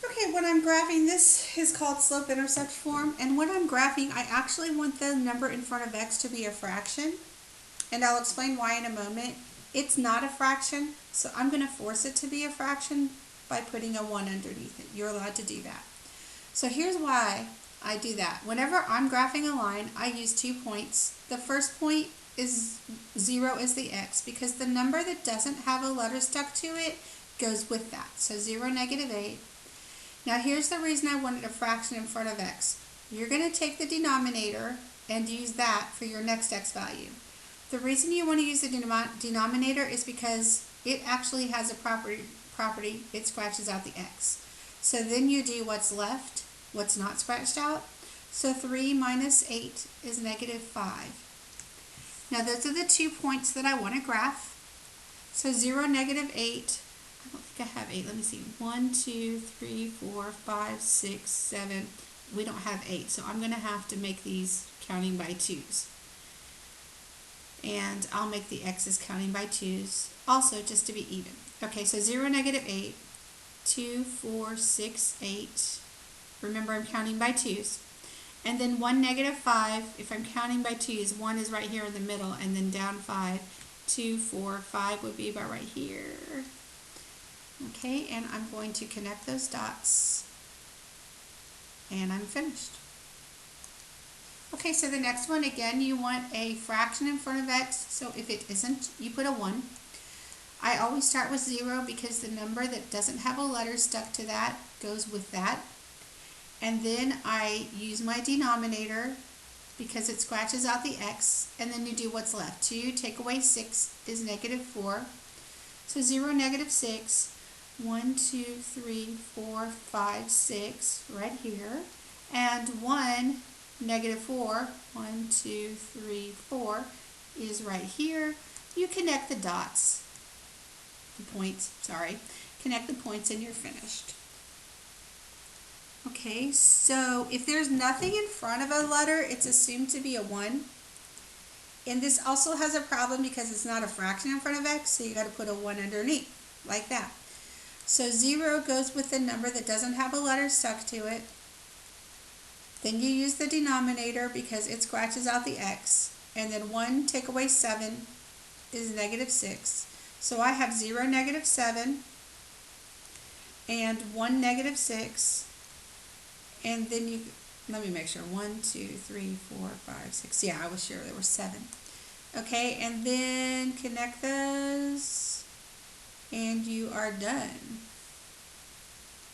Okay, when I'm graphing, this is called slope-intercept form, and when I'm graphing, I actually want the number in front of x to be a fraction, and I'll explain why in a moment. It's not a fraction, so I'm going to force it to be a fraction by putting a 1 underneath it. You're allowed to do that. So here's why I do that. Whenever I'm graphing a line, I use 2 points. The first point is 0 is the x, because the number that doesn't have a letter stuck to it goes with that. So 0, -8. Now here's the reason I wanted a fraction in front of x. You're going to take the denominator and use that for your next x value. The reason you want to use the denominator is because it actually has a property, it scratches out the x. So then you do what's left, what's not scratched out. So 3 minus 8 is -5. Now those are the 2 points that I want to graph. So 0, -8. I don't think I have 8. Let me see. 1, 2, 3, 4, 5, 6, 7. We don't have 8, so I'm going to have to make these counting by 2's. And I'll make the x's counting by 2's also, just to be even. Okay, so 0, -8, 2, 4, 6, 8. Remember, I'm counting by 2's. And then 1, -5, if I'm counting by 2's, 1 is right here in the middle, and then down 5. 2, 4, 5 would be about right here. Okay, and I'm going to connect those dots, and I'm finished. Okay, so the next one, again, you want a fraction in front of x, so if it isn't, you put a 1. I always start with 0 because the number that doesn't have a letter stuck to that goes with that. And then I use my denominator because it scratches out the x, and then you do what's left. 2 take away 6 is -4. So 0, -6. 1, 2, 3, 4, 5, 6 right here, and 1, -4, 1, 2, 3, 4 is right here. You connect the dots, connect the points, and you're finished. Okay, so if there's nothing in front of a letter, it's assumed to be a 1. And this also has a problem because it's not a fraction in front of x, so you got to put a 1 underneath, like that. So 0 goes with the number that doesn't have a letter stuck to it. Then you use the denominator because it scratches out the x. And then 1 take away 7 is -6. So I have 0, -7, and 1, -6. And then you, let me make sure, 1, 2, 3, 4, 5, 6. Yeah, I was sure there were 7. Okay, and then connect those, and you are done.